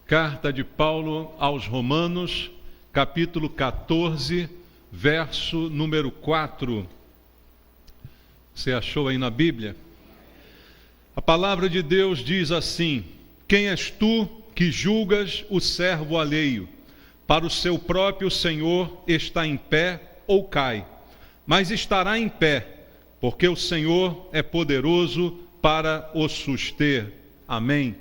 Carta de Paulo aos Romanos, capítulo 14, verso número 4. Você achou aí na Bíblia? A palavra de Deus diz assim: quem és tu que julgas o servo alheio? Para o seu próprio Senhor está em pé ou cai, mas estará em pé, porque o Senhor é poderoso para o suster. Amém.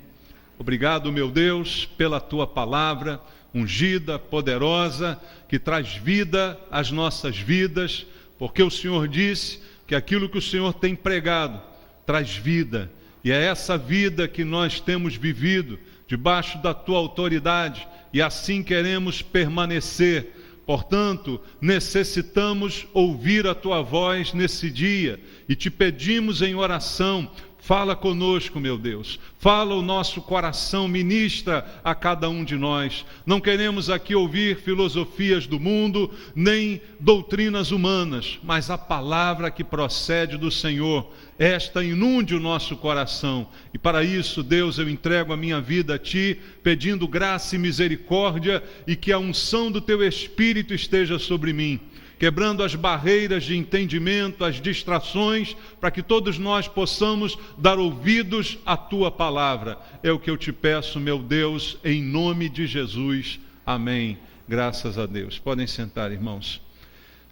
Obrigado, meu Deus, pela tua palavra ungida, poderosa, que traz vida às nossas vidas, porque o Senhor disse que aquilo que o Senhor tem pregado traz vida, e é essa vida que nós temos vivido debaixo da tua autoridade, e assim queremos permanecer. Portanto, necessitamos ouvir a tua voz nesse dia, e te pedimos em oração: fala conosco, meu Deus, fala o nosso coração, ministra a cada um de nós. Não queremos aqui ouvir filosofias do mundo, nem doutrinas humanas, mas a palavra que procede do Senhor, esta inunde o nosso coração. E para isso, Deus, eu entrego a minha vida a Ti, pedindo graça e misericórdia, e que a unção do Teu Espírito esteja sobre mim, quebrando as barreiras de entendimento, as distrações, para que todos nós possamos dar ouvidos à Tua palavra. É o que eu te peço, meu Deus, em nome de Jesus. Amém. Graças a Deus. Podem sentar, irmãos.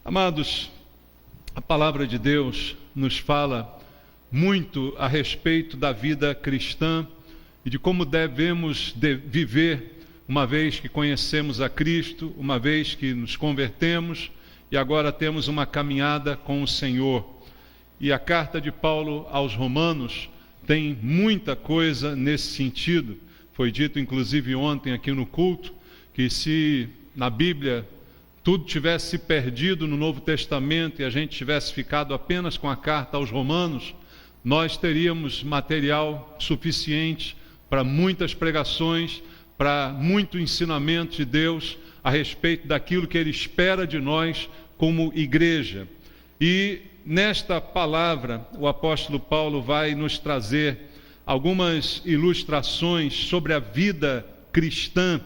Amados, a palavra de Deus nos fala muito a respeito da vida cristã e de como devemos viver uma vez que conhecemos a Cristo, uma vez que nos convertemos, e agora temos uma caminhada com o Senhor. E a carta de Paulo aos Romanos tem muita coisa nesse sentido. Foi dito inclusive ontem aqui no culto, que se na Bíblia tudo tivesse se perdido no Novo Testamento e a gente tivesse ficado apenas com a carta aos Romanos, nós teríamos material suficiente para muitas pregações, para muito ensinamento de Deus a respeito daquilo que Ele espera de nós como igreja. E nesta palavra, o apóstolo Paulo vai nos trazer algumas ilustrações sobre a vida cristã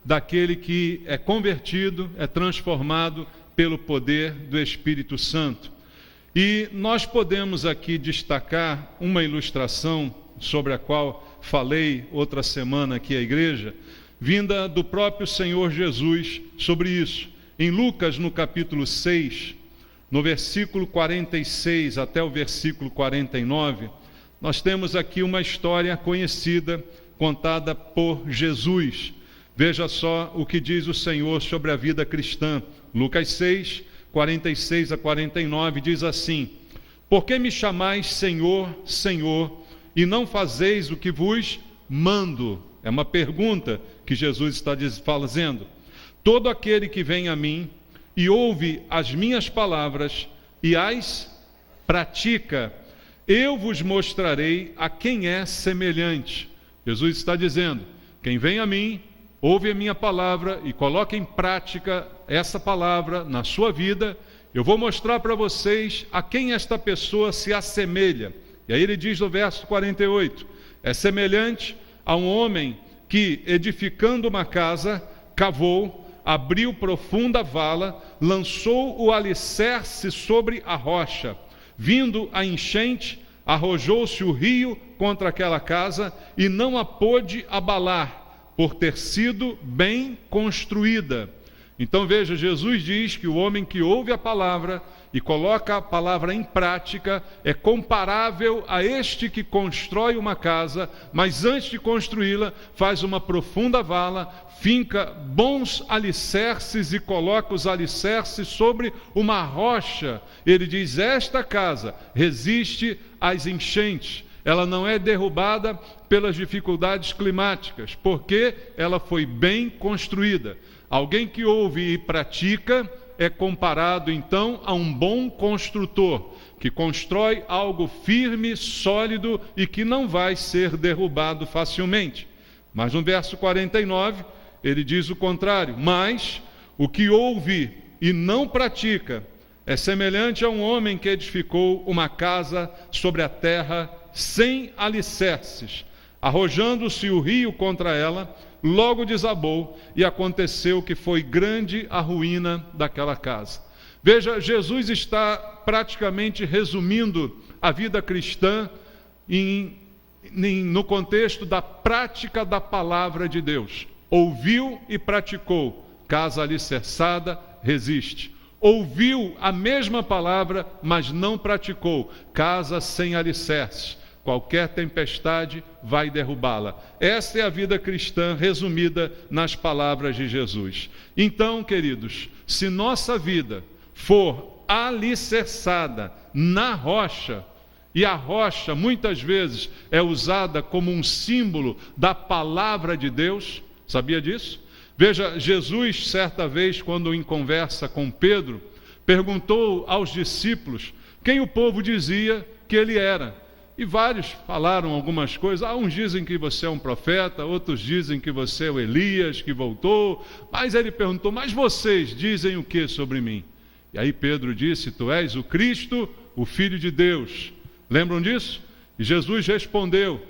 daquele que é convertido, é transformado pelo poder do Espírito Santo. E nós podemos aqui destacar uma ilustração sobre a qual falei outra semana aqui à igreja, vinda do próprio Senhor Jesus sobre isso. Em Lucas, no capítulo 6, no versículo 46 até o versículo 49, nós temos aqui uma história conhecida, contada por Jesus. Veja só o que diz o Senhor sobre a vida cristã. Lucas 6, 46 a 49, diz assim: por que me chamais Senhor, Senhor, e não fazeis o que vos mando? É uma pergunta que Jesus está fazendo. Todo aquele que vem a mim e ouve as minhas palavras e as pratica, eu vos mostrarei a quem é semelhante. Jesus está dizendo: quem vem a mim, ouve a minha palavra e coloca em prática essa palavra na sua vida, eu vou mostrar para vocês a quem esta pessoa se assemelha. E aí ele diz no verso 48, é semelhante a um homem que, edificando uma casa, cavou, abriu profunda vala, lançou o alicerce sobre a rocha. Vindo a enchente, arrojou-se o rio contra aquela casa e não a pôde abalar, por ter sido bem construída. Então veja, Jesus diz que o homem que ouve a palavra e coloca a palavra em prática é comparável a este que constrói uma casa, mas antes de construí-la faz uma profunda vala, finca bons alicerces e coloca os alicerces sobre uma rocha. Ele diz: esta casa resiste às enchentes, ela não é derrubada pelas dificuldades climáticas, porque ela foi bem construída. Alguém que ouve e pratica é comparado então a um bom construtor, que constrói algo firme, sólido e que não vai ser derrubado facilmente. Mas no verso 49, ele diz o contrário: mas o que ouve e não pratica é semelhante a um homem que edificou uma casa sobre a terra sem alicerces. Arrojando-se o rio contra ela, logo desabou, e aconteceu que foi grande a ruína daquela casa. Veja, Jesus está praticamente resumindo a vida cristã no contexto da prática da palavra de Deus. Ouviu e praticou, casa alicerçada resiste. Ouviu a mesma palavra, mas não praticou, casa sem alicerces. Qualquer tempestade vai derrubá-la. Esta é a vida cristã resumida nas palavras de Jesus. Então, queridos, se nossa vida for alicerçada na rocha, e a rocha muitas vezes é usada como um símbolo da palavra de Deus, sabia disso? Veja, Jesus, certa vez, quando em conversa com Pedro, perguntou aos discípulos quem o povo dizia que ele era. E vários falaram algumas coisas. Uns dizem que você é um profeta, outros dizem que você é o Elias que voltou. Mas ele perguntou, mas vocês dizem o que sobre mim? E aí Pedro disse, tu és o Cristo, o Filho de Deus. Lembram disso? E Jesus respondeu,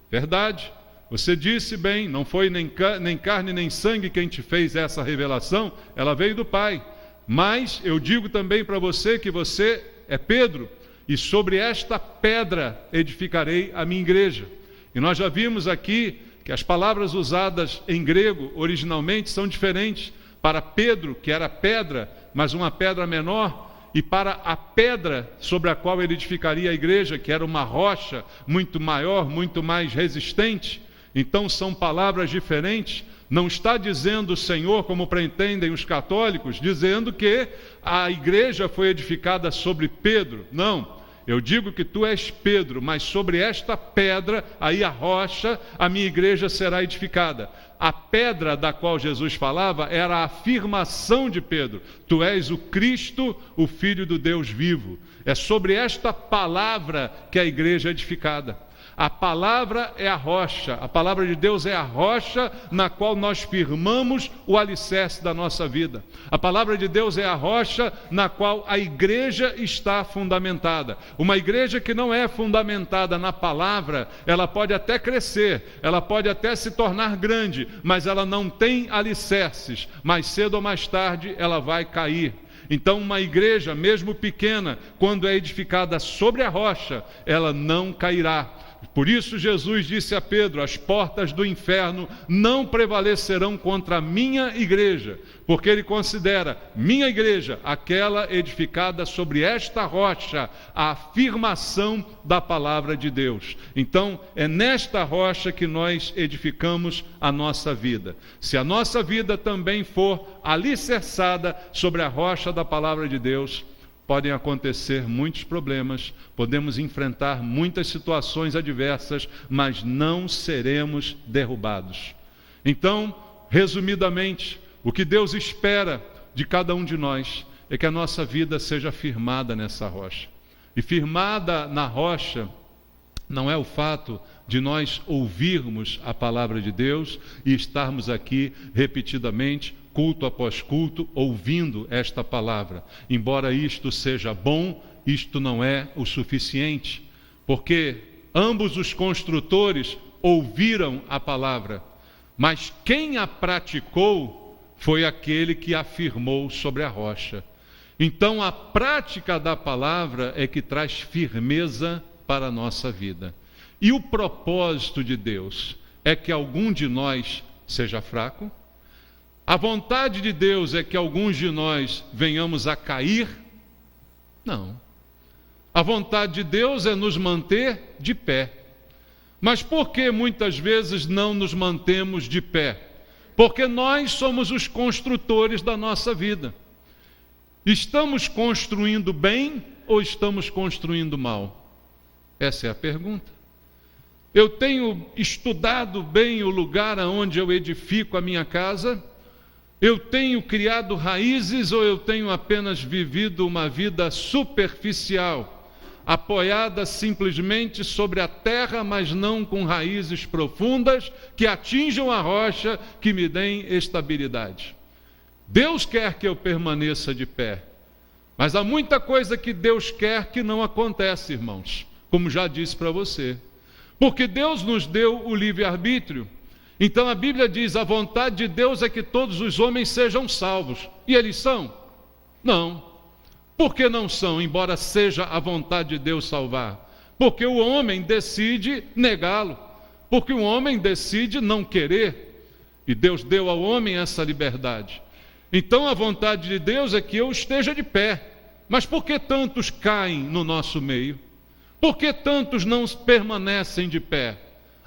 verdade. Você disse bem, não foi nem carne nem sangue quem te fez essa revelação, ela veio do Pai. Mas eu digo também para você que você é Pedro, e sobre esta pedra edificarei a minha igreja. E nós já vimos aqui que as palavras usadas em grego originalmente são diferentes. Para Pedro, que era pedra, mas uma pedra menor, e para a pedra sobre a qual ele edificaria a igreja, que era uma rocha muito maior, muito mais resistente. Então são palavras diferentes. Não está dizendo o Senhor, como pretendem os católicos, dizendo que a igreja foi edificada sobre Pedro. Não, eu digo que tu és Pedro, mas sobre esta pedra, aí a rocha, a minha igreja será edificada. A pedra da qual Jesus falava era a afirmação de Pedro. Tu és o Cristo, o Filho do Deus vivo. É sobre esta palavra que a igreja é edificada. A palavra é a rocha, a palavra de Deus é a rocha na qual nós firmamos o alicerce da nossa vida. A palavra de Deus é a rocha na qual a igreja está fundamentada. Uma igreja que não é fundamentada na palavra, ela pode até crescer, ela pode até se tornar grande, mas ela não tem alicerces. Mais cedo ou mais tarde ela vai cair. Então uma igreja, mesmo pequena, quando é edificada sobre a rocha, ela não cairá. Por isso Jesus disse a Pedro, as portas do inferno não prevalecerão contra a minha igreja, porque ele considera minha igreja aquela edificada sobre esta rocha, a afirmação da palavra de Deus. Então é nesta rocha que nós edificamos a nossa vida. Se a nossa vida também for alicerçada sobre a rocha da palavra de Deus, podem acontecer muitos problemas, podemos enfrentar muitas situações adversas, mas não seremos derrubados. Então, resumidamente, o que Deus espera de cada um de nós é que a nossa vida seja firmada nessa rocha. E firmada na rocha não é o fato de nós ouvirmos a palavra de Deus e estarmos aqui repetidamente, culto após culto, ouvindo esta palavra. Embora isto seja bom, isto não é o suficiente, porque ambos os construtores ouviram a palavra, mas quem a praticou foi aquele que afirmou sobre a rocha. Então a prática da palavra é que traz firmeza para a nossa vida. E o propósito de Deus é que algum de nós seja fraco? A vontade de Deus é que alguns de nós venhamos a cair? Não. A vontade de Deus é nos manter de pé. Mas por que muitas vezes não nos mantemos de pé? Porque nós somos os construtores da nossa vida. Estamos construindo bem ou estamos construindo mal? Essa é a pergunta. Eu tenho estudado bem o lugar aonde eu edifico a minha casa? Eu tenho criado raízes ou eu tenho apenas vivido uma vida superficial, apoiada simplesmente sobre a terra, mas não com raízes profundas que atinjam a rocha, que me deem estabilidade? Deus quer que eu permaneça de pé, mas há muita coisa que Deus quer que não acontece, irmãos, como já disse para você. Porque Deus nos deu o livre-arbítrio. Então a Bíblia diz: a vontade de Deus é que todos os homens sejam salvos. E eles são? Não. Por que não são, embora seja a vontade de Deus salvar? Porque o homem decide negá-lo. Porque o homem decide não querer. E Deus deu ao homem essa liberdade. Então a vontade de Deus é que eu esteja de pé. Mas por que tantos caem no nosso meio? Por que tantos não permanecem de pé?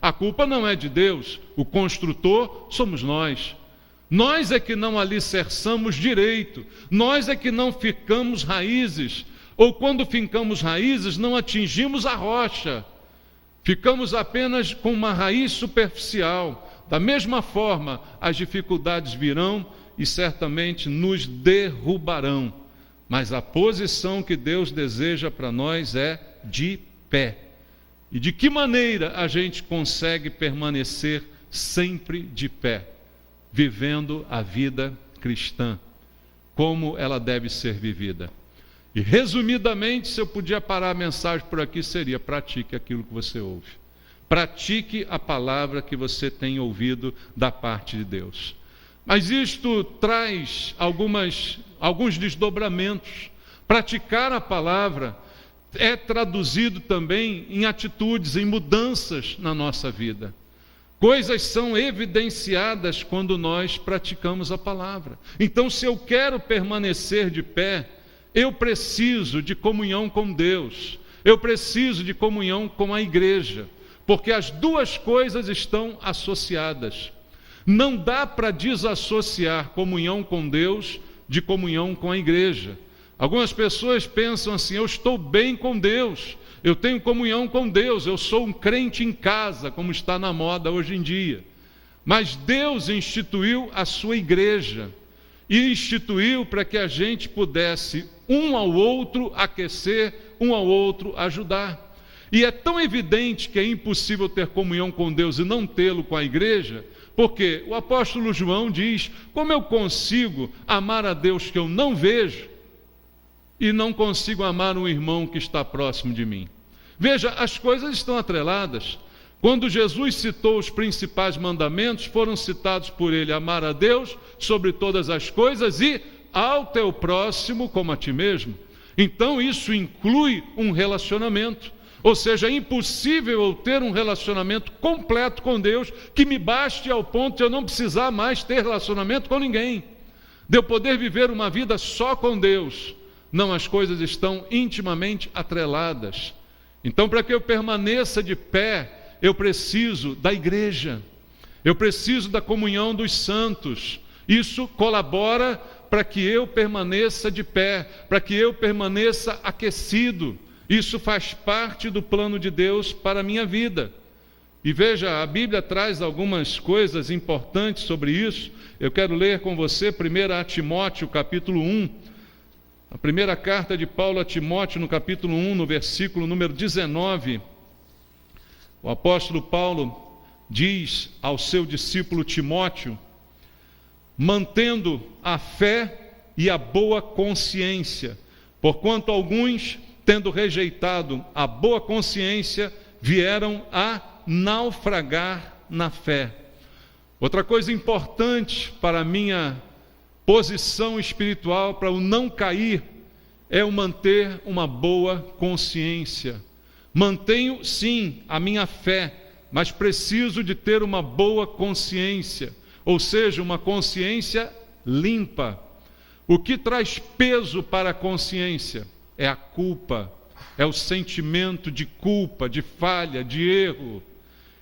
A culpa não é de Deus, o construtor somos nós. Nós é que não alicerçamos direito, nós é que não ficamos raízes, ou quando fincamos raízes não atingimos a rocha, ficamos apenas com uma raiz superficial. Da mesma forma, as dificuldades virão e certamente nos derrubarão, mas a posição que Deus deseja para nós é de pé. E de que maneira a gente consegue permanecer sempre de pé? Vivendo a vida cristã, como ela deve ser vivida. E resumidamente, se eu podia parar a mensagem por aqui, seria: pratique aquilo que você ouve. Pratique a palavra que você tem ouvido da parte de Deus. Mas isto traz alguns desdobramentos. Praticar a palavra é traduzido também em atitudes, em mudanças na nossa vida. Coisas são evidenciadas quando nós praticamos a palavra. Então, se eu quero permanecer de pé, eu preciso de comunhão com Deus, eu preciso de comunhão com a igreja, porque as duas coisas estão associadas. Não dá para desassociar comunhão com Deus de comunhão com a igreja. Algumas pessoas pensam assim: eu estou bem com Deus, eu tenho comunhão com Deus, eu sou um crente em casa, como está na moda hoje em dia. Mas Deus instituiu a sua igreja, e instituiu para que a gente pudesse um ao outro aquecer, um ao outro ajudar. E é tão evidente que é impossível ter comunhão com Deus e não tê-lo com a igreja, porque o apóstolo João diz: como eu consigo amar a Deus que eu não vejo, e não consigo amar um irmão que está próximo de mim? Veja, as coisas estão atreladas. Quando Jesus citou os principais mandamentos, foram citados por ele: amar a Deus sobre todas as coisas e ao teu próximo como a ti mesmo. Então isso inclui um relacionamento. Ou seja, é impossível eu ter um relacionamento completo com Deus que me baste ao ponto de eu não precisar mais ter relacionamento com ninguém, de eu poder viver uma vida só com Deus. Não, as coisas estão intimamente atreladas. Então, para que eu permaneça de pé, eu preciso da igreja, eu preciso da comunhão dos santos. Isso colabora para que eu permaneça de pé, para que eu permaneça aquecido. Isso faz parte do plano de Deus para a minha vida. E veja, a Bíblia traz algumas coisas importantes sobre isso. Eu quero ler com você 1 Timóteo, capítulo 1. A primeira carta de Paulo a Timóteo, no capítulo 1, no versículo número 19, o apóstolo Paulo diz ao seu discípulo Timóteo: mantendo a fé e a boa consciência, porquanto alguns, tendo rejeitado a boa consciência, vieram a naufragar na fé. Outra coisa importante para a minha posição espiritual, para eu não cair, é o manter uma boa consciência. Mantenho, sim, a minha fé, mas preciso de ter uma boa consciência, ou seja, uma consciência limpa. O que traz peso para a consciência é a culpa, é o sentimento de culpa, de falha, de erro.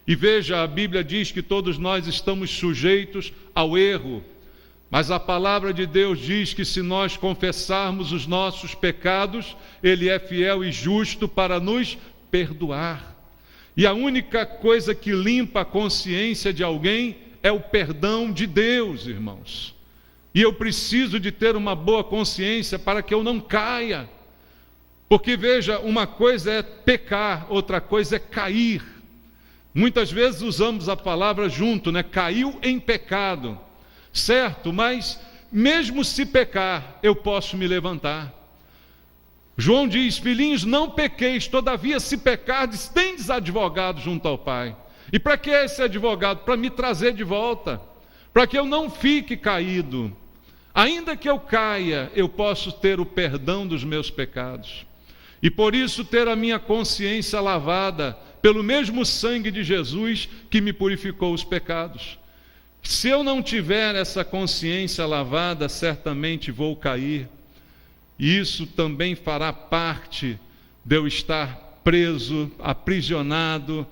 E veja, a Bíblia diz que todos nós estamos sujeitos ao erro. Mas a palavra de Deus diz que se nós confessarmos os nossos pecados, Ele é fiel e justo para nos perdoar. E a única coisa que limpa a consciência de alguém é o perdão de Deus, irmãos. E eu preciso de ter uma boa consciência para que eu não caia. Porque veja, uma coisa é pecar, outra coisa é cair. Muitas vezes usamos a palavra junto, né? Caiu em pecado. Certo, mas mesmo se pecar, eu posso me levantar. João diz: filhinhos, não pequeis, todavia se pecardes, tendes advogado junto ao Pai. E para que é esse advogado? Para me trazer de volta, para que eu não fique caído. Ainda que eu caia, eu posso ter o perdão dos meus pecados. E por isso ter a minha consciência lavada pelo mesmo sangue de Jesus que me purificou os pecados. Se eu não tiver essa consciência lavada, certamente vou cair. E isso também fará parte de eu estar preso, aprisionado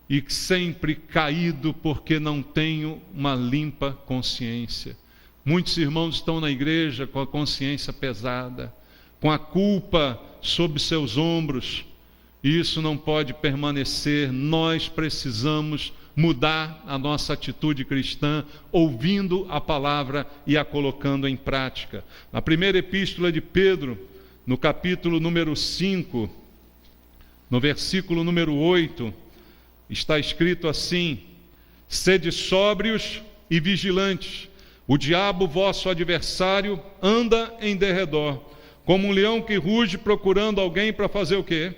e sempre caído, porque não tenho uma limpa consciência. Muitos irmãos estão na igreja com a consciência pesada, com a culpa sobre seus ombros, e isso não pode permanecer. Nós precisamos mudar a nossa atitude cristã, ouvindo a palavra e a colocando em prática. Na primeira epístola de Pedro, no capítulo número 5, no versículo número 8, está escrito assim: sede sóbrios e vigilantes. O diabo, vosso adversário, anda em derredor, como um leão que ruge procurando alguém para fazer o quê?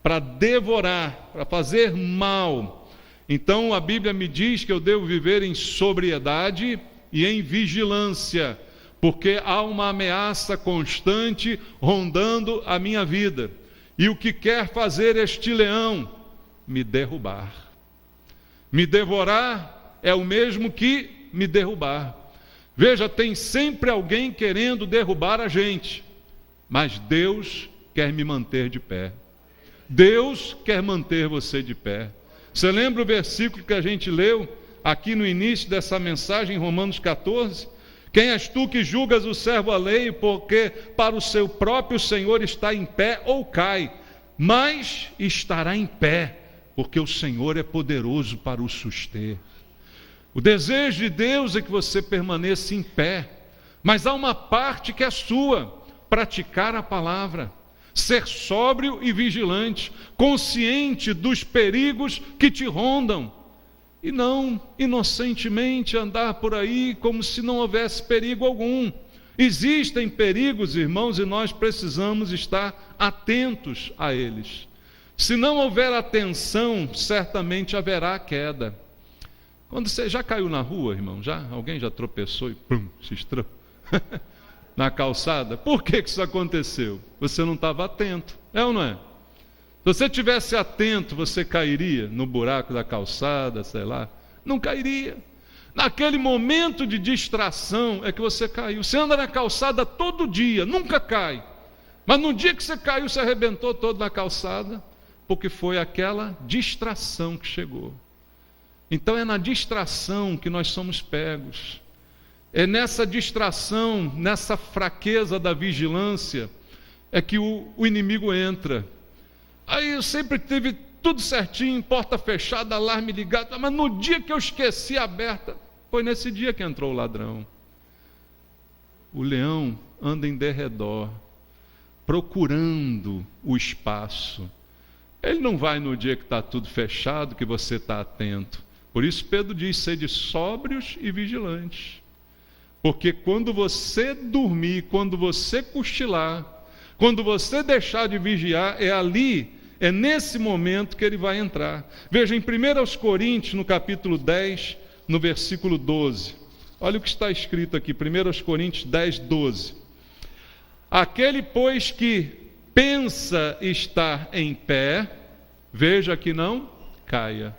Para devorar, para fazer mal. Então a Bíblia me diz que eu devo viver em sobriedade e em vigilância, porque há uma ameaça constante rondando a minha vida. E o que quer fazer este leão? Me derrubar. Me devorar é o mesmo que me derrubar. Veja, tem sempre alguém querendo derrubar a gente, mas Deus quer me manter de pé. Deus quer manter você de pé. Você lembra o versículo que a gente leu aqui no início dessa mensagem, em Romanos 14? Quem és tu que julgas o servo alheio, porque para o seu próprio Senhor está em pé ou cai, mas estará em pé, porque o Senhor é poderoso para o suster. O desejo de Deus é que você permaneça em pé, mas há uma parte que é sua: praticar a palavra, ser sóbrio e vigilante, consciente dos perigos que te rondam, e não inocentemente andar por aí como se não houvesse perigo algum. Existem perigos, irmãos, e nós precisamos estar atentos a eles. Se não houver atenção, certamente haverá queda. Quando você já caiu na rua, irmão, alguém já tropeçou e se estrou na calçada? Por que isso aconteceu? Você não estava atento, é ou não é? Se você tivesse atento, você cairia no buraco da calçada, sei lá? Não cairia. Naquele momento de distração é que você caiu. Você anda na calçada todo dia, nunca cai. Mas no dia que você caiu, você arrebentou todo na calçada, porque foi aquela distração que chegou. Então é na distração que nós somos pegos. É nessa distração, nessa fraqueza da vigilância, é que o inimigo entra. Aí eu sempre tive tudo certinho, porta fechada, alarme ligado, mas no dia que eu esqueci a aberta, foi nesse dia que entrou o ladrão. O leão anda em derredor, procurando o espaço. Ele não vai no dia que está tudo fechado, que você está atento. Por isso Pedro diz: sede sóbrios e vigilantes. Porque quando você dormir, quando você cochilar, quando você deixar de vigiar, é nesse momento que ele vai entrar. Veja, em 1 Coríntios, no capítulo 10, no versículo 12. Olha o que está escrito aqui, 1 Coríntios 10, 12. Aquele, pois, que pensa estar em pé, veja que não caia.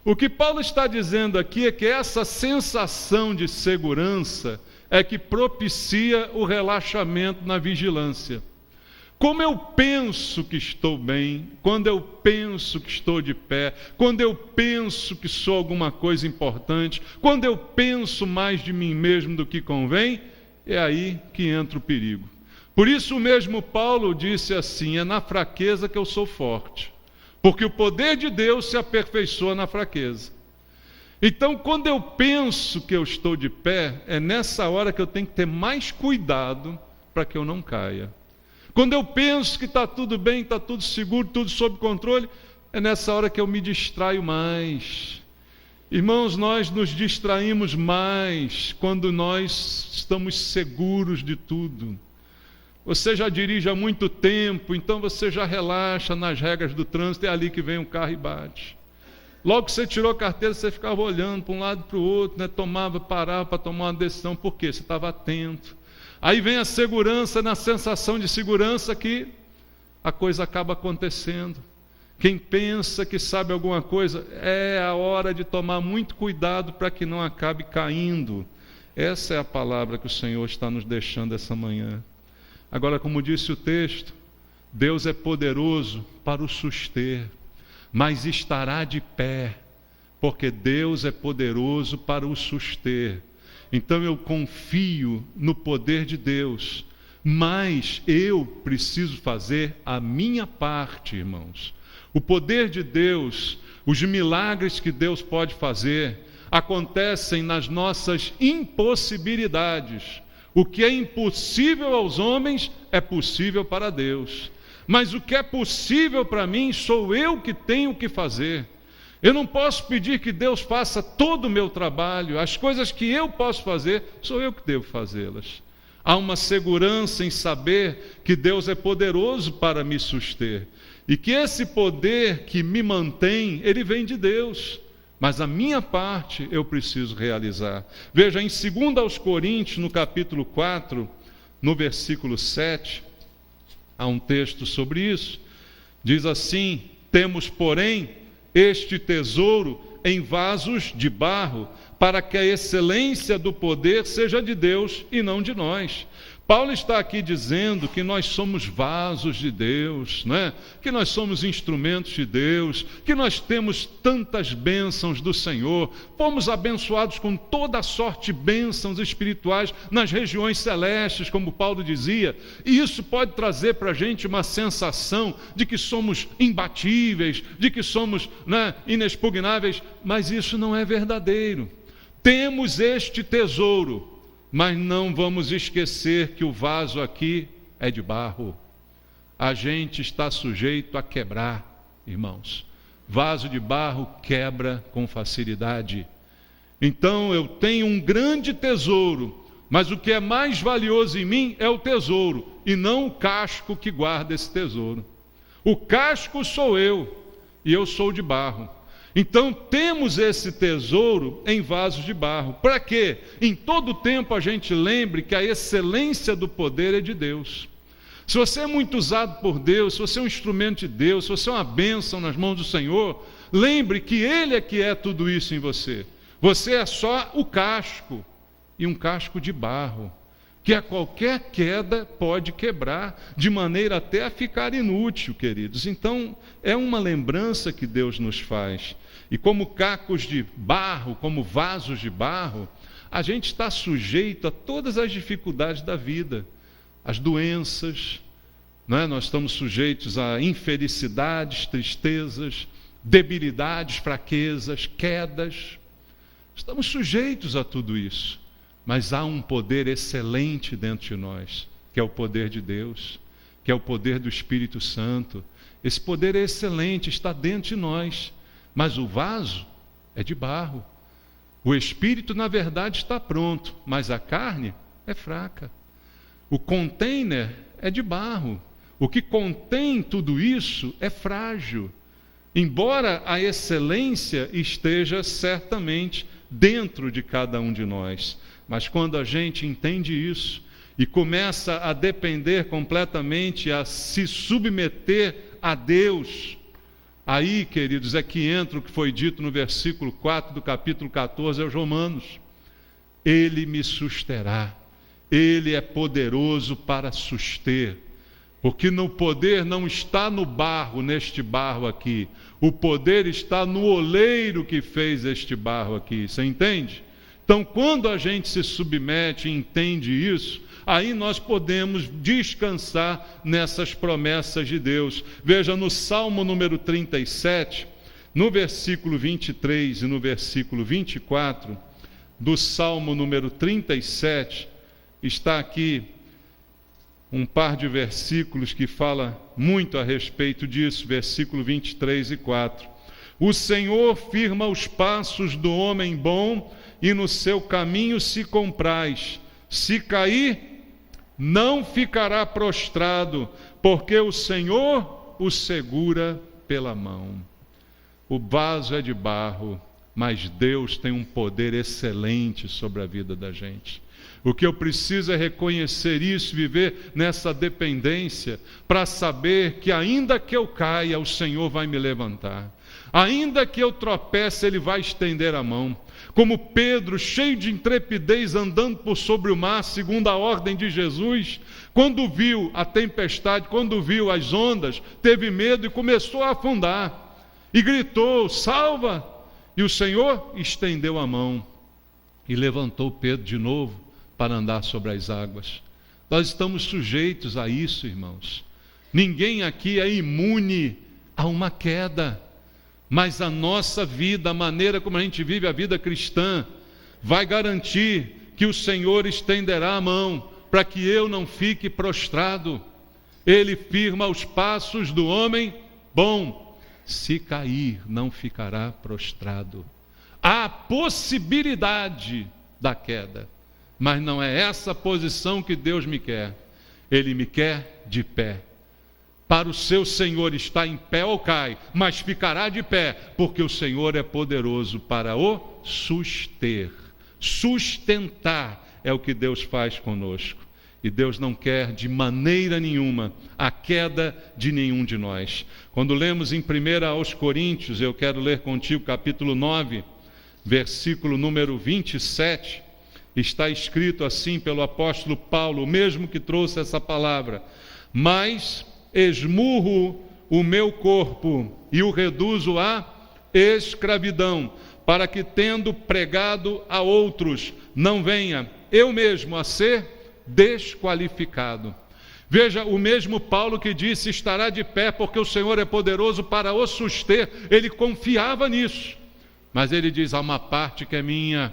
O que Paulo está dizendo aqui é que essa sensação de segurança é que propicia o relaxamento na vigilância. Como eu penso que estou bem, quando eu penso que estou de pé, quando eu penso que sou alguma coisa importante, quando eu penso mais de mim mesmo do que convém, é aí que entra o perigo. Por isso o mesmo Paulo disse assim: é na fraqueza que eu sou forte, porque o poder de Deus se aperfeiçoa na fraqueza. Então, quando eu penso que eu estou de pé, é nessa hora que eu tenho que ter mais cuidado para que eu não caia. Quando eu penso que está tudo bem, está tudo seguro, tudo sob controle, é nessa hora que eu me distraio mais. Irmãos, nós nos distraímos mais quando nós estamos seguros de tudo. você já dirige há muito tempo, então você já relaxa nas regras do trânsito, é ali que vem um carro e bate. Logo que você tirou a carteira, você ficava olhando para um lado e para o outro, né? Parava para tomar uma decisão, por quê? Você estava atento. Aí vem a segurança, na sensação de segurança que a coisa acaba acontecendo. Quem pensa que sabe alguma coisa, é a hora de tomar muito cuidado para que não acabe caindo. Essa é a palavra que o Senhor está nos deixando essa manhã. Agora, como disse o texto, Deus é poderoso para o suster, mas estará de pé, porque Deus é poderoso para o suster. Então eu confio no poder de Deus, mas eu preciso fazer a minha parte, irmãos. O poder de Deus, os milagres que Deus pode fazer, acontecem nas nossas impossibilidades. O que é impossível aos homens é possível para Deus. Mas o que é possível para mim, sou eu que tenho que fazer. Eu não posso pedir que Deus faça todo o meu trabalho. As coisas que eu posso fazer, sou eu que devo fazê-las. Há uma segurança em saber que Deus é poderoso para me suster. E que esse poder que me mantém, ele vem de Deus. Mas a minha parte eu preciso realizar. Veja, em 2 Coríntios, no capítulo 4, no versículo 7, há um texto sobre isso. Diz assim: temos, porém, este tesouro em vasos de barro, para que a excelência do poder seja de Deus e não de nós. Paulo está aqui dizendo que nós somos vasos de Deus, né? Que nós somos instrumentos de Deus, que nós temos tantas bênçãos do Senhor, fomos abençoados com toda a sorte de bênçãos espirituais nas regiões celestes, como Paulo dizia, e isso pode trazer para a gente uma sensação de que somos imbatíveis, de que somos, né, inexpugnáveis, mas isso não é verdadeiro. Temos este tesouro, mas não vamos esquecer que o vaso aqui é de barro. A gente está sujeito a quebrar, irmãos. Vaso de barro quebra com facilidade. Então eu tenho um grande tesouro, mas o que é mais valioso em mim é o tesouro, e não o casco que guarda esse tesouro. O casco sou eu, e eu sou de barro. Então temos esse tesouro em vasos de barro. Para quê? Em todo tempo a gente lembre que a excelência do poder é de Deus. Se você é muito usado por Deus, se você é um instrumento de Deus, se você é uma bênção nas mãos do Senhor, lembre que Ele é que é tudo isso em você. Você é só o casco, e um casco de barro, que a qualquer queda pode quebrar, de maneira até a ficar inútil, queridos. Então, é uma lembrança que Deus nos faz. E como cacos de barro, como vasos de barro, a gente está sujeito a todas as dificuldades da vida, as doenças, né? Nós estamos sujeitos a infelicidades, tristezas, debilidades, fraquezas, quedas. Estamos sujeitos a tudo isso. Mas há um poder excelente dentro de nós, que é o poder de Deus, que é o poder do Espírito Santo. Esse poder é excelente, está dentro de nós, mas o vaso é de barro. O Espírito, na verdade, está pronto, mas a carne é fraca. O container é de barro. O que contém tudo isso é frágil. Embora a excelência esteja certamente dentro de cada um de nós. Mas quando a gente entende isso e começa a depender completamente, a se submeter a Deus, aí, queridos, é que entra o que foi dito no versículo 4 do capítulo 14 aos Romanos. Ele me susterá, Ele é poderoso para suster, porque no poder não está no barro, neste barro aqui, o poder está no oleiro que fez este barro aqui, você entende? Então, quando a gente se submete e entende isso, aí nós podemos descansar nessas promessas de Deus. Veja, no Salmo número 37, no versículo 23 e no versículo 24, do Salmo número 37, está aqui um par de versículos que fala muito a respeito disso, versículo 23 e 4. O Senhor firma os passos do homem bom, e no seu caminho se compraz. Se cair, não ficará prostrado, porque o Senhor o segura pela mão. O vaso é de barro, mas Deus tem um poder excelente sobre a vida da gente. O que eu preciso é reconhecer isso, viver nessa dependência, para saber que ainda que eu caia, o Senhor vai me levantar. Ainda que eu tropece, Ele vai estender a mão. Como Pedro, cheio de intrepidez, andando por sobre o mar, segundo a ordem de Jesus, quando viu a tempestade, quando viu as ondas, teve medo e começou a afundar. E gritou: salva! E o Senhor estendeu a mão e levantou Pedro de novo para andar sobre as águas. Nós estamos sujeitos a isso, irmãos. Ninguém aqui é imune a uma queda. Mas a nossa vida, a maneira como a gente vive a vida cristã, vai garantir que o Senhor estenderá a mão para que eu não fique prostrado. Ele firma os passos do homem bom. Se cair, não ficará prostrado. Há possibilidade da queda, mas não é essa posição que Deus me quer. Ele me quer de pé. Para o seu Senhor está em pé ou cai, mas ficará de pé, porque o Senhor é poderoso para o suster. Sustentar é o que Deus faz conosco. E Deus não quer de maneira nenhuma a queda de nenhum de nós. Quando lemos em 1 aos Coríntios, eu quero ler contigo capítulo 9, versículo número 27, está escrito assim pelo apóstolo Paulo, o mesmo que trouxe essa palavra: mas esmurro o meu corpo e o reduzo à escravidão, para que, tendo pregado a outros, não venha eu mesmo a ser desqualificado. Veja, o mesmo Paulo que disse estará de pé porque o Senhor é poderoso para o suster, ele confiava nisso, mas ele diz: há uma parte que é minha,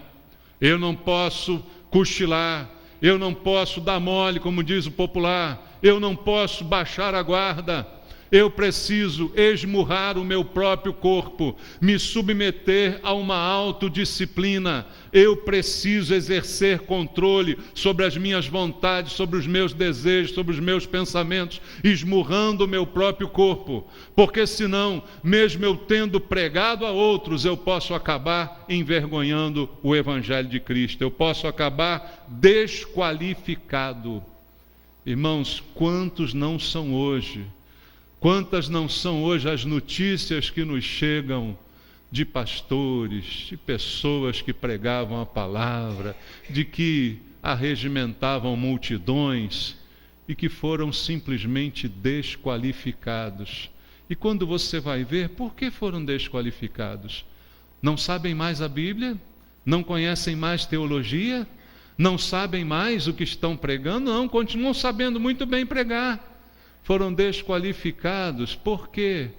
eu não posso cochilar, eu não posso dar mole, como diz o popular, eu não posso baixar a guarda, eu preciso esmurrar o meu próprio corpo, me submeter a uma autodisciplina, eu preciso exercer controle sobre as minhas vontades, sobre os meus desejos, sobre os meus pensamentos, esmurrando o meu próprio corpo, porque senão, mesmo eu tendo pregado a outros, eu posso acabar envergonhando o Evangelho de Cristo, eu posso acabar desqualificado. Irmãos, quantos não são hoje? Quantas não são hoje as notícias que nos chegam de pastores, de pessoas que pregavam a palavra, de que arregimentavam multidões e que foram simplesmente desqualificados. E quando você vai ver, por que foram desqualificados? Não sabem mais a Bíblia? Não conhecem mais teologia? Não sabem mais o que estão pregando? Não, continuam sabendo muito bem pregar. Foram desqualificados, por quê?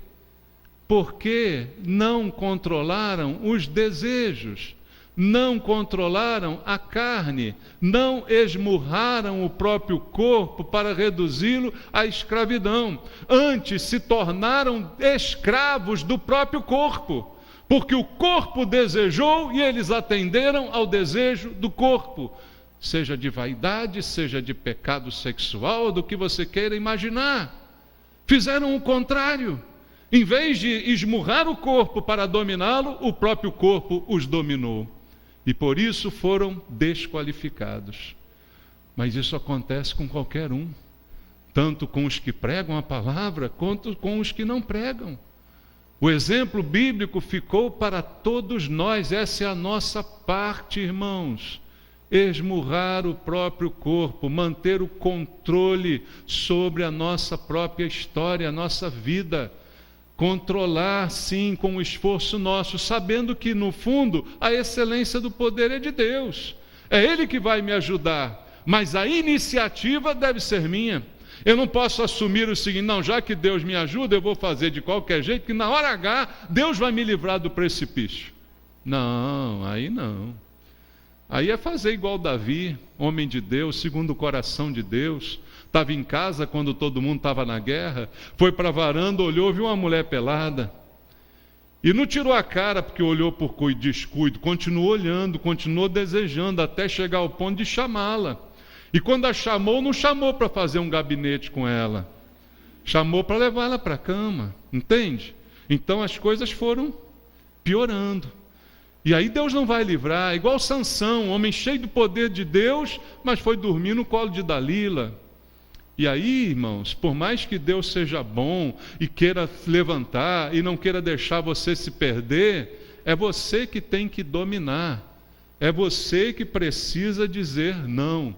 Porque não controlaram os desejos, não controlaram a carne, não esmurraram o próprio corpo para reduzi-lo à escravidão. Antes se tornaram escravos do próprio corpo, porque o corpo desejou e eles atenderam ao desejo do corpo. Seja de vaidade, seja de pecado sexual, do que você queira imaginar. Fizeram o contrário. Em vez de esmurrar o corpo para dominá-lo, o próprio corpo os dominou. E por isso foram desqualificados. Mas isso acontece com qualquer um. Tanto com os que pregam a palavra, quanto com os que não pregam. O exemplo bíblico ficou para todos nós. Essa é a nossa parte, irmãos. Esmurrar o próprio corpo, manter o controle sobre a nossa própria história, a nossa vida, controlar sim com o esforço nosso, sabendo que no fundo a excelência do poder é de Deus, é Ele que vai me ajudar, mas a iniciativa deve ser minha. Eu não posso assumir o seguinte: não, já que Deus me ajuda, eu vou fazer de qualquer jeito, que na hora H Deus vai me livrar do precipício. Não, aí não. Aí é fazer igual Davi, homem de Deus, segundo o coração de Deus. Estava em casa quando todo mundo estava na guerra, foi para a varanda, olhou, viu uma mulher pelada. E não tirou a cara porque olhou por descuido, continuou olhando, continuou desejando, até chegar ao ponto de chamá-la. E quando a chamou, não chamou para fazer um gabinete com ela. Chamou para levar ela para a cama, entende? Então as coisas foram piorando. E aí Deus não vai livrar, igual Sansão, homem cheio do poder de Deus, mas foi dormir no colo de Dalila. E aí, irmãos, por mais que Deus seja bom e queira levantar e não queira deixar você se perder, é você que tem que dominar. É você que precisa dizer não.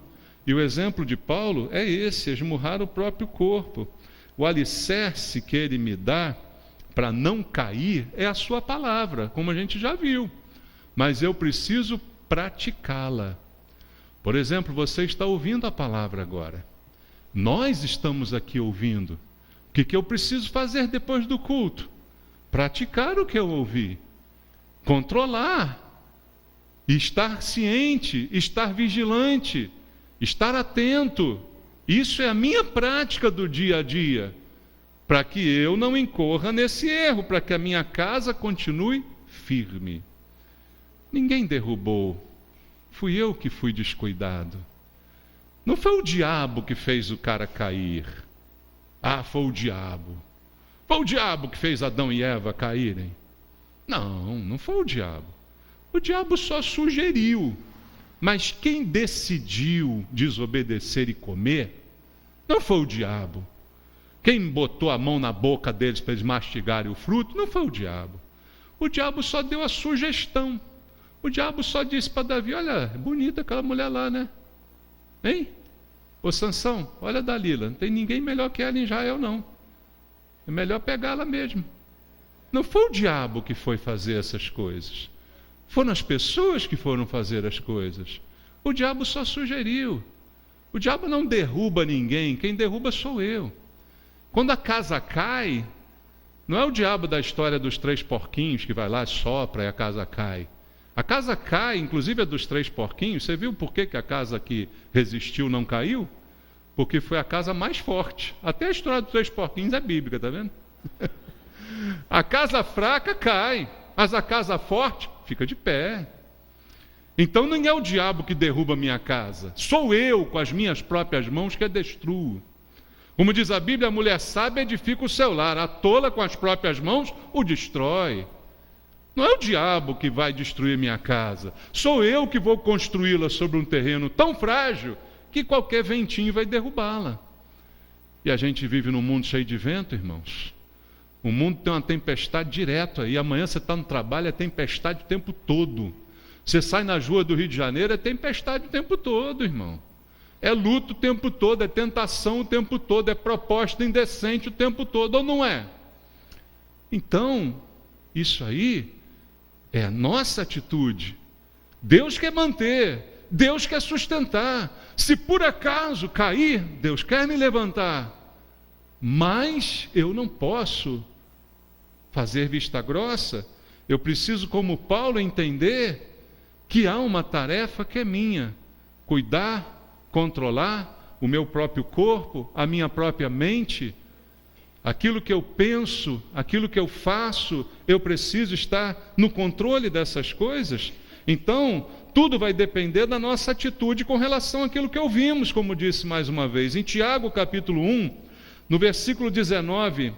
E o exemplo de Paulo é esse, esmurrar o próprio corpo. O alicerce que ele me dá para não cair é a sua palavra, como a gente já viu. Mas eu preciso praticá-la. Por exemplo, você está ouvindo a palavra agora. Nós estamos aqui ouvindo. O que eu preciso fazer depois do culto? Praticar o que eu ouvi. Controlar. Estar ciente, estar vigilante, estar atento. Isso é a minha prática do dia a dia. Para que eu não incorra nesse erro, para que a minha casa continue firme. Ninguém derrubou. Fui eu que fui descuidado. Não foi o diabo que fez o cara cair. Ah, foi o diabo. Foi o diabo que fez Adão e Eva caírem. Não foi o diabo. O diabo só sugeriu. Mas quem decidiu desobedecer e comer, não foi o diabo. Quem botou a mão na boca deles para eles mastigarem o fruto, não foi o diabo. O diabo só deu a sugestão. O diabo só disse para Davi, olha, é bonita aquela mulher lá, né? Hein? Ô Sansão, olha a Dalila, não tem ninguém melhor que ela em Israel, não. É melhor pegá-la mesmo. Não foi o diabo que foi fazer essas coisas. Foram as pessoas que foram fazer as coisas. O diabo só sugeriu. O diabo não derruba ninguém, quem derruba sou eu. Quando a casa cai, não é o diabo da história dos 3 porquinhos que vai lá, sopra e a casa cai. A casa cai, inclusive a dos 3 porquinhos. Você viu por que a casa que resistiu não caiu? Porque foi a casa mais forte. Até a história dos 3 porquinhos é bíblica, está vendo? A casa fraca cai, mas a casa forte fica de pé. Então não é o diabo que derruba a minha casa. Sou eu, com as minhas próprias mãos, que a destruo. Como diz a Bíblia, a mulher sábia edifica o seu lar. A tola, com as próprias mãos, o destrói. Não é o diabo que vai destruir minha casa. Sou eu que vou construí-la sobre um terreno tão frágil que qualquer ventinho vai derrubá-la. E a gente vive num mundo cheio de vento, irmãos. O mundo tem uma tempestade direto aí. Amanhã você está no trabalho, é tempestade o tempo todo. Você sai nas ruas do Rio de Janeiro, é tempestade o tempo todo, irmão. É luto o tempo todo, é tentação o tempo todo, é proposta indecente o tempo todo, ou não é? Então, isso aí é a nossa atitude. Deus quer manter, Deus quer sustentar. Se por acaso cair, Deus quer me levantar. Mas eu não posso fazer vista grossa. Eu preciso, como Paulo, entender que há uma tarefa que é minha: cuidar, controlar o meu próprio corpo, a minha própria mente. Aquilo que eu penso, aquilo que eu faço, eu preciso estar no controle dessas coisas. Então, tudo vai depender da nossa atitude com relação àquilo que ouvimos, como disse mais uma vez. Em Tiago, capítulo 1, no versículo 19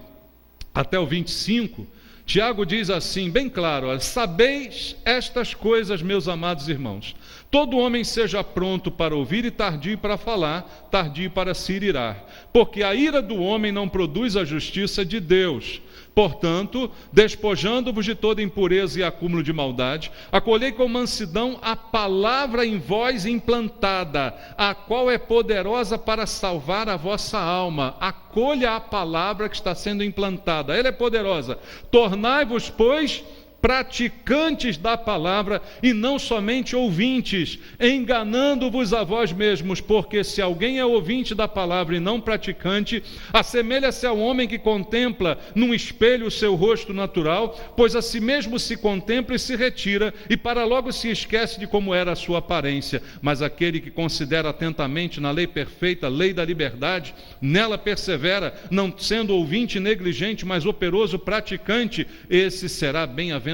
até o 25, Tiago diz assim, bem claro, olha, sabeis estas coisas, meus amados irmãos, todo homem seja pronto para ouvir e tardio para falar, tardio para se irar, porque a ira do homem não produz a justiça de Deus. Portanto, despojando-vos de toda impureza e acúmulo de maldade, acolhei com mansidão a palavra em vós implantada, a qual é poderosa para salvar a vossa alma. Acolha a palavra que está sendo implantada, ela é poderosa. Tornai-vos, pois, praticantes da palavra e não somente ouvintes, enganando-vos a vós mesmos, porque se alguém é ouvinte da palavra e não praticante, assemelha-se ao homem que contempla num espelho o seu rosto natural, pois a si mesmo se contempla e se retira, e para logo se esquece de como era a sua aparência. Mas aquele que considera atentamente na lei perfeita, lei da liberdade, nela persevera, não sendo ouvinte negligente, mas operoso praticante, esse será bem-aventurado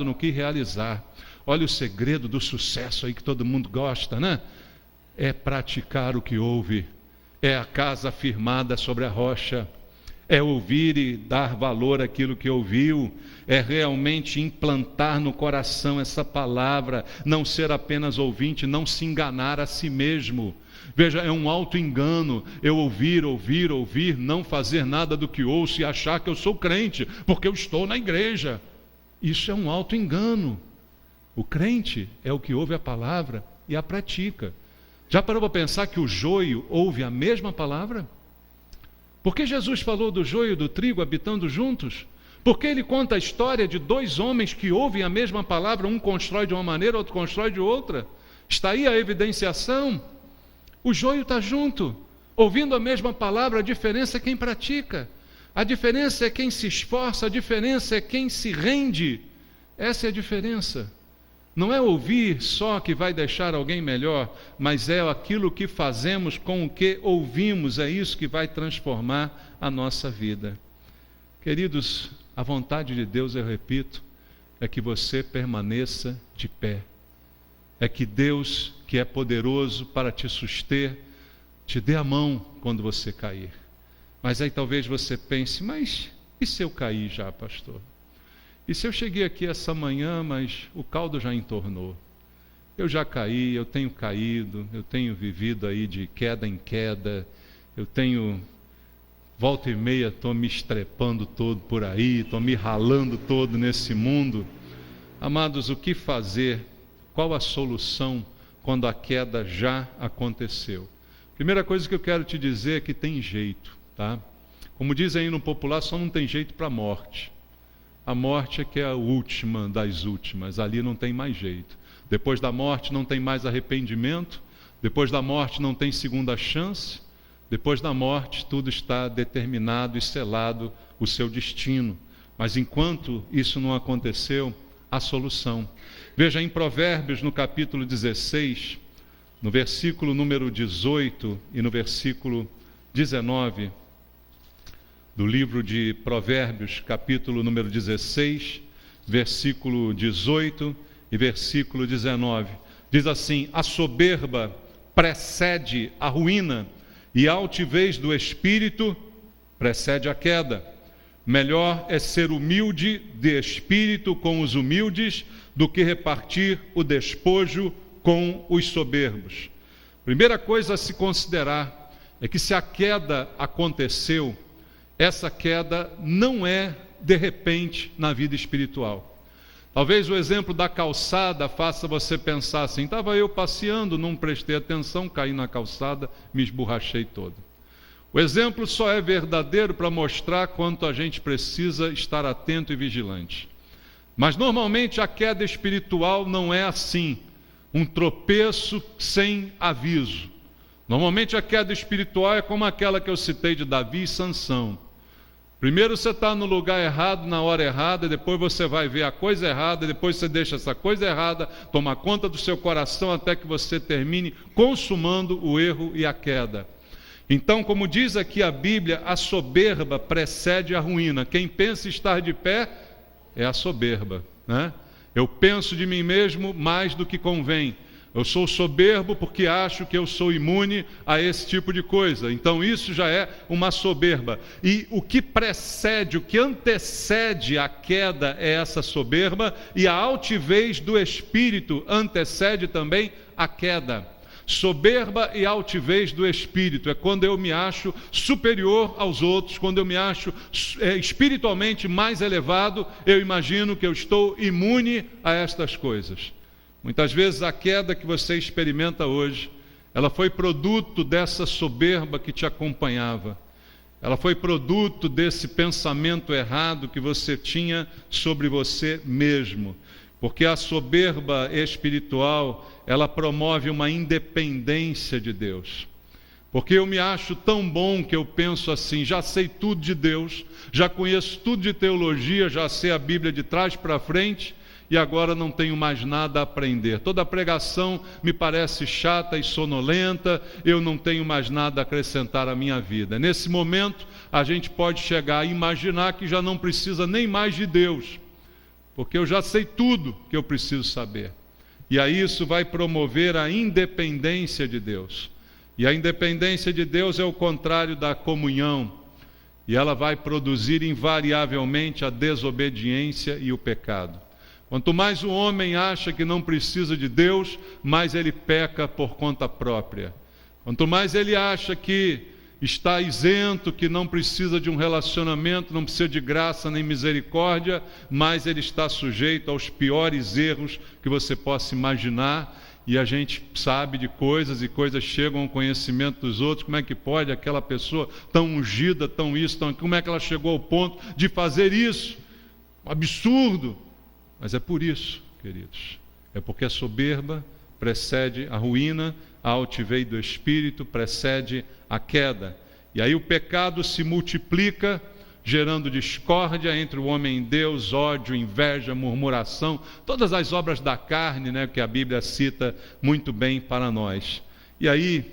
no que realizar. Olha o segredo do sucesso aí que todo mundo gosta, né? é praticar o que ouve, é a casa firmada sobre a rocha, é ouvir e dar valor àquilo que ouviu, é realmente implantar no coração essa palavra, não ser apenas ouvinte, não se enganar a si mesmo. Veja, é um auto-engano eu ouvir, não fazer nada do que ouço e achar que eu sou crente, porque eu estou na igreja. Isso é um auto-engano. O crente é o que ouve a palavra e a pratica. Já parou para pensar que o joio ouve a mesma palavra? Por que Jesus falou do joio e do trigo habitando juntos? Porque ele conta a história de dois homens que ouvem a mesma palavra, um constrói de uma maneira, outro constrói de outra. Está aí a evidenciação. O joio está junto, ouvindo a mesma palavra, a diferença é quem pratica. A diferença é quem se esforça, a diferença é quem se rende. Essa é a diferença. Não é ouvir só que vai deixar alguém melhor, mas é aquilo que fazemos com o que ouvimos, é isso que vai transformar a nossa vida. Queridos, a vontade de Deus, eu repito, é que você permaneça de pé. É que Deus, que é poderoso para te suster, te dê a mão quando você cair. Mas aí talvez você pense, mas e se eu cair já, pastor? E se eu cheguei aqui essa manhã, mas o caldo já entornou? Eu já caí, eu tenho caído, eu tenho vivido aí de queda em queda, eu tenho, volta e meia, estou me estrepando todo por aí, estou me ralando todo nesse mundo. Amados, o que fazer? Qual a solução quando a queda já aconteceu? Primeira coisa que eu quero te dizer é que tem jeito, tá? Como diz aí no popular, só não tem jeito para a morte. A morte é que é a última das últimas, ali não tem mais jeito. Depois da morte não tem mais arrependimento, depois da morte não tem segunda chance, depois da morte tudo está determinado e selado o seu destino. Mas enquanto isso não aconteceu, há solução. Veja em Provérbios, no capítulo 16, no versículo número 18 e no versículo 19, do livro de Provérbios, capítulo número 16, versículo 18 e versículo 19. Diz assim: a soberba precede a ruína, e a altivez do espírito precede a queda. Melhor é ser humilde de espírito com os humildes do que repartir o despojo com os soberbos. Primeira coisa a se considerar é que se a queda aconteceu, essa queda não é de repente na vida espiritual. Talvez o exemplo da calçada faça você pensar assim: estava eu passeando, não prestei atenção, caí na calçada, me esborrachei todo. O exemplo só é verdadeiro para mostrar quanto a gente precisa estar atento e vigilante. Mas normalmente a queda espiritual não é assim, um tropeço sem aviso. Normalmente a queda espiritual é como aquela que eu citei de Davi e Sansão. Primeiro você está no lugar errado, na hora errada, depois você vai ver a coisa errada, depois você deixa essa coisa errada tomar conta do seu coração até que você termine consumando o erro e a queda. Então, como diz aqui a Bíblia, a soberba precede a ruína. Quem pensa estar de pé é a soberba, né? Eu penso de mim mesmo mais do que convém. Eu sou soberbo porque acho que eu sou imune a esse tipo de coisa. Então isso já é uma soberba. E o que precede, o que antecede a queda é essa soberba, e a altivez do espírito antecede também a queda. Soberba e altivez do espírito é quando eu me acho superior aos outros, quando eu me acho espiritualmente mais elevado, eu imagino que eu estou imune a estas coisas. Muitas vezes a queda que você experimenta hoje, ela foi produto dessa soberba que te acompanhava. Ela foi produto desse pensamento errado que você tinha sobre você mesmo. Porque a soberba espiritual, ela promove uma independência de Deus. Porque eu me acho tão bom que eu penso assim: já sei tudo de Deus, já conheço tudo de teologia, já sei a Bíblia de trás para frente, e agora não tenho mais nada a aprender. Toda a pregação me parece chata e sonolenta, eu não tenho mais nada a acrescentar à minha vida. Nesse momento, a gente pode chegar a imaginar que já não precisa nem mais de Deus, porque eu já sei tudo que eu preciso saber. E aí isso vai promover a independência de Deus. E a independência de Deus é o contrário da comunhão. E ela vai produzir invariavelmente a desobediência e o pecado. Quanto mais o homem acha que não precisa de Deus, mais ele peca por conta própria. Quanto mais ele acha que está isento, que não precisa de um relacionamento, não precisa de graça nem misericórdia, mais ele está sujeito aos piores erros que você possa imaginar. E a gente sabe de coisas, e coisas chegam ao conhecimento dos outros. Como é que pode aquela pessoa tão ungida, tão isso, como é que ela chegou ao ponto de fazer isso? Um absurdo! Mas é por isso, queridos, é porque a soberba precede a ruína, a altivez do espírito precede a queda. E aí o pecado se multiplica, gerando discórdia entre o homem e Deus, ódio, inveja, murmuração, todas as obras da carne, né, que a Bíblia cita muito bem para nós. E aí,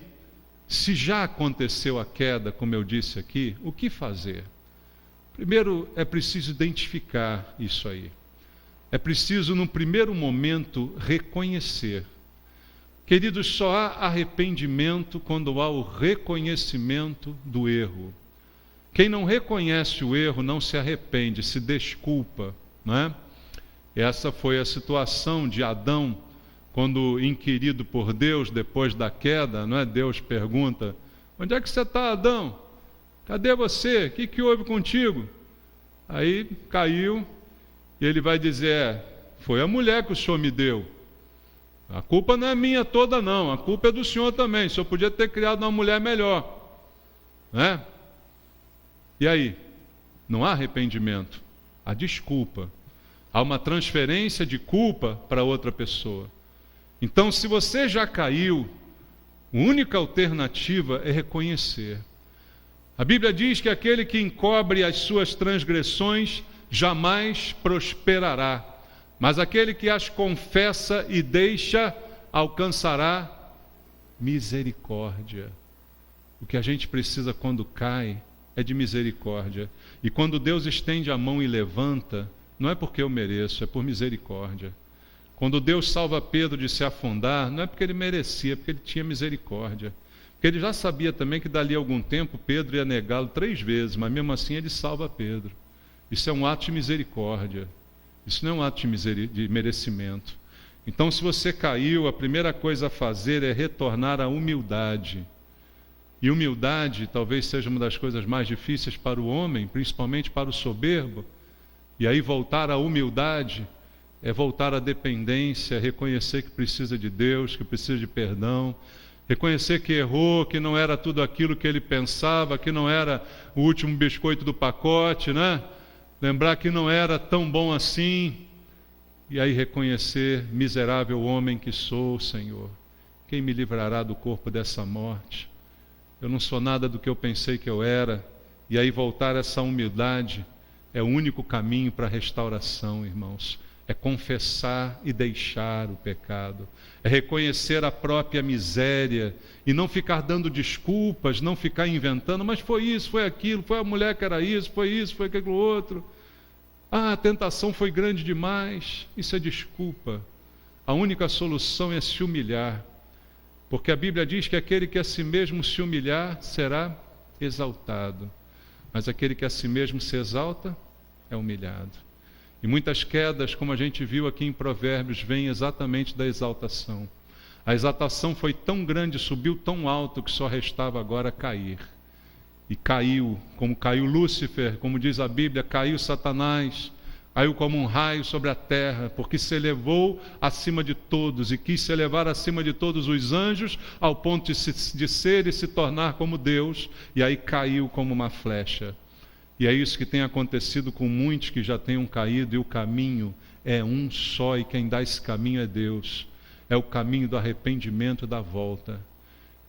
se já aconteceu a queda, como eu disse aqui, o que fazer? Primeiro, é preciso identificar isso aí. É preciso, num primeiro momento, reconhecer. Queridos, só há arrependimento quando há o reconhecimento do erro. Quem não reconhece o erro não se arrepende, se desculpa, não é? Essa foi a situação de Adão, quando inquirido por Deus depois da queda, não é? Deus pergunta: onde é que você está, Adão? Cadê você? O que houve contigo? Aí caiu, e ele vai dizer: foi a mulher que o Senhor me deu. A culpa não é minha toda não, a culpa é do Senhor também. O Senhor podia ter criado uma mulher melhor, né? E aí? Não há arrependimento, há desculpa. Há uma transferência de culpa para outra pessoa. Então, se você já caiu, a única alternativa é reconhecer. A Bíblia diz que aquele que encobre as suas transgressões jamais prosperará, mas aquele que as confessa e deixa alcançará misericórdia. O que a gente precisa quando cai é de misericórdia. E quando Deus estende a mão e levanta, não é porque eu mereço, é por misericórdia. Quando Deus salva Pedro de se afundar, não é porque ele merecia, é porque ele tinha misericórdia. Porque ele já sabia também que dali a algum tempo Pedro ia negá-lo 3 vezes, mas mesmo assim ele salva Pedro. Isso é um ato de misericórdia. Isso não é um ato de merecimento. Então, se você caiu, a primeira coisa a fazer é retornar à humildade. E humildade talvez seja uma das coisas mais difíceis para o homem, principalmente para o soberbo. E aí voltar à humildade é voltar à dependência, reconhecer que precisa de Deus, que precisa de perdão, reconhecer que errou, que não era tudo aquilo que ele pensava, que não era o último biscoito do pacote, né? Lembrar que não era tão bom assim. E aí reconhecer: miserável homem que sou, Senhor, quem me livrará do corpo dessa morte? Eu não sou nada do que eu pensei que eu era. E aí voltar a essa humildade é o único caminho para a restauração, irmãos. É confessar e deixar o pecado. É reconhecer a própria miséria e não ficar dando desculpas, não ficar inventando: mas foi isso, foi aquilo, foi a mulher que era isso, foi aquilo outro. Ah, a tentação foi grande demais. Isso é desculpa. A única solução é se humilhar. Porque a Bíblia diz que aquele que a si mesmo se humilhar será exaltado. Mas aquele que a si mesmo se exalta é humilhado. E muitas quedas, como a gente viu aqui em Provérbios, vêm exatamente da exaltação. A exaltação foi tão grande, subiu tão alto, que só restava agora cair. E caiu, como caiu Lúcifer, como diz a Bíblia, caiu Satanás, caiu como um raio sobre a terra, porque se elevou acima de todos e quis se elevar acima de todos os anjos, ao ponto de ser e se tornar como Deus, e aí caiu como uma flecha. E é isso que tem acontecido com muitos que já tenham caído, e o caminho é um só, e quem dá esse caminho é Deus. É o caminho do arrependimento e da volta.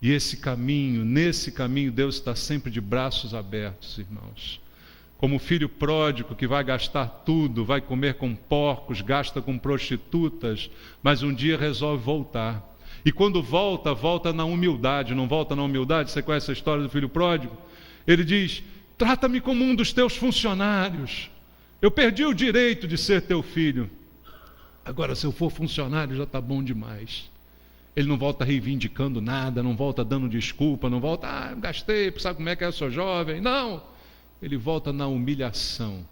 E esse caminho, nesse caminho, Deus está sempre de braços abertos, irmãos. Como o filho pródigo que vai gastar tudo, vai comer com porcos, gasta com prostitutas, mas um dia resolve voltar. E quando volta, volta na humildade. Não volta na humildade? Você conhece a história do filho pródigo? Ele diz: trata-me como um dos teus funcionários. Eu perdi o direito de ser teu filho. Agora, se eu for funcionário, já está bom demais. Ele não volta reivindicando nada, não volta dando desculpa, não volta, gastei, sabe como é que é, eu sou jovem. Não, ele volta na humilhação.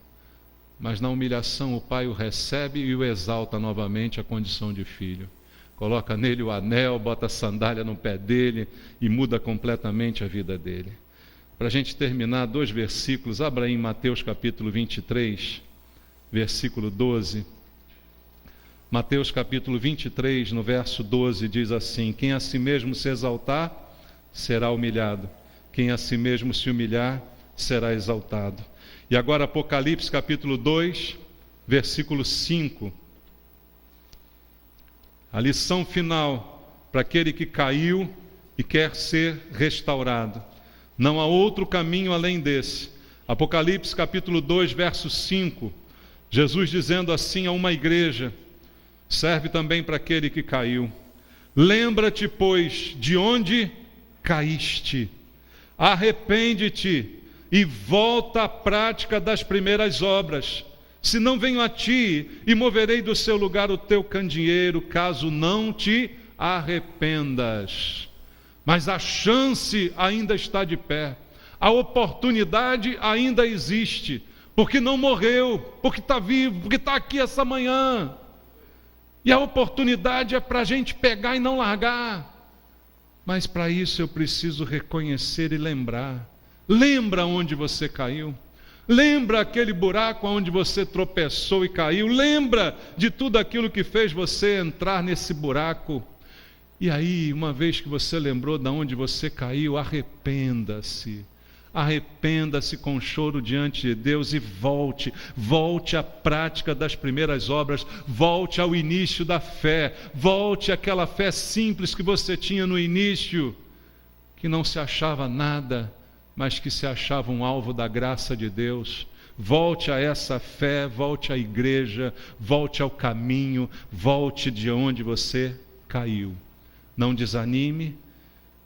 Mas na humilhação o pai o recebe e o exalta novamente à condição de filho. Coloca nele o anel, bota a sandália no pé dele e muda completamente a vida dele. Para a gente terminar, 2 versículos, abra aí em Mateus capítulo 23, versículo 12. Mateus capítulo 23, no verso 12, diz assim: quem a si mesmo se exaltar, será humilhado. Quem a si mesmo se humilhar, será exaltado. E agora Apocalipse capítulo 2, versículo 5. A lição final para aquele que caiu e quer ser restaurado. Não há outro caminho além desse. Apocalipse capítulo 2, verso 5. Jesus dizendo assim a uma igreja, serve também para aquele que caiu: lembra-te, pois, de onde caíste, arrepende-te e volta à prática das primeiras obras. Se não venho a ti e moverei do seu lugar o teu candeeiro, caso não te arrependas. Mas a chance ainda está de pé, a oportunidade ainda existe, porque não morreu, porque está vivo, porque está aqui essa manhã. E a oportunidade é para a gente pegar e não largar. Mas para isso eu preciso reconhecer e lembrar. Lembra onde você caiu. Lembra aquele buraco onde você tropeçou e caiu. Lembra de tudo aquilo que fez você entrar nesse buraco. E aí, uma vez que você lembrou de onde você caiu, arrependa-se. Arrependa-se com choro diante de Deus e volte à prática das primeiras obras, volte ao início da fé, volte àquela fé simples que você tinha no início, que não se achava nada, mas que se achava um alvo da graça de Deus. Volte a essa fé, volte à igreja, volte ao caminho, volte de onde você caiu. Não desanime,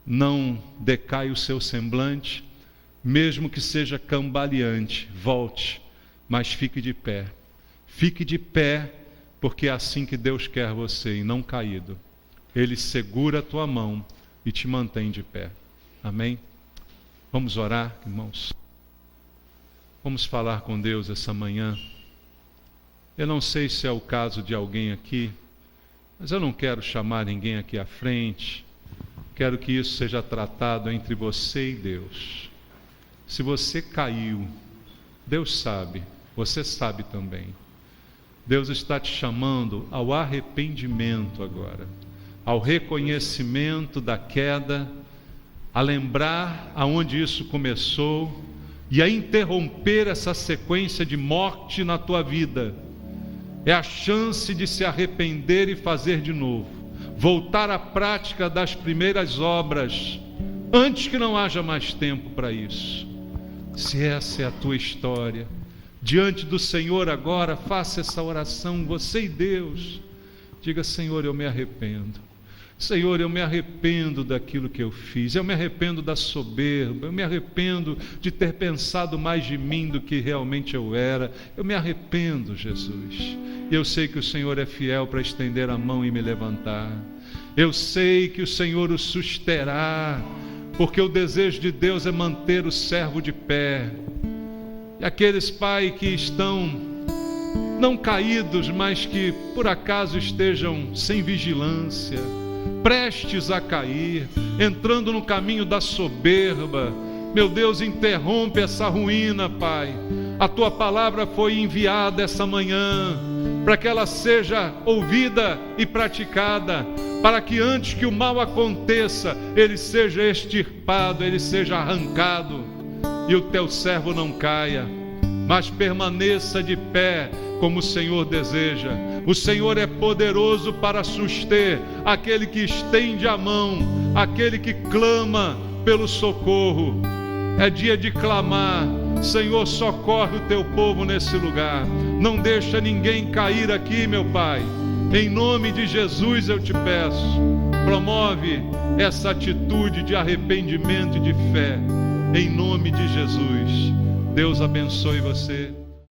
não decaia o seu semblante, mesmo que seja cambaleante, volte, mas fique de pé. Fique de pé, porque é assim que Deus quer você, e não caído. Ele segura a tua mão e te mantém de pé. Amém? Vamos orar, irmãos. Vamos falar com Deus essa manhã. Eu não sei se é o caso de alguém aqui, mas eu não quero chamar ninguém aqui à frente. Quero que isso seja tratado entre você e Deus. Se você caiu, Deus sabe, você sabe também. Deus está te chamando ao arrependimento agora, ao reconhecimento da queda, a lembrar aonde isso começou e a interromper essa sequência de morte na tua vida. É a chance de se arrepender e fazer de novo, voltar à prática das primeiras obras, antes que não haja mais tempo para isso. Se essa é a tua história, diante do Senhor agora, faça essa oração, você e Deus. Diga: Senhor, eu me arrependo. Senhor, eu me arrependo daquilo que eu fiz, eu me arrependo da soberba, eu me arrependo de ter pensado mais de mim do que realmente eu era. Eu me arrependo, Jesus. E eu sei que o Senhor é fiel para estender a mão e me levantar. Eu sei que o Senhor o susterá, porque o desejo de Deus é manter o servo de pé. E aqueles, Pai, que estão não caídos, mas que por acaso estejam sem vigilância, prestes a cair, entrando no caminho da soberba, meu Deus, interrompe essa ruína, Pai. A Tua palavra foi enviada essa manhã, para que ela seja ouvida e praticada, para que antes que o mal aconteça, ele seja extirpado, ele seja arrancado, e o Teu servo não caia, mas permaneça de pé, como o Senhor deseja. O Senhor é poderoso para suster aquele que estende a mão, aquele que clama pelo socorro. É dia de clamar: Senhor, socorre o Teu povo nesse lugar. Não deixa ninguém cair aqui, meu Pai. Em nome de Jesus eu te peço, promove essa atitude de arrependimento e de fé, em nome de Jesus. Deus abençoe você.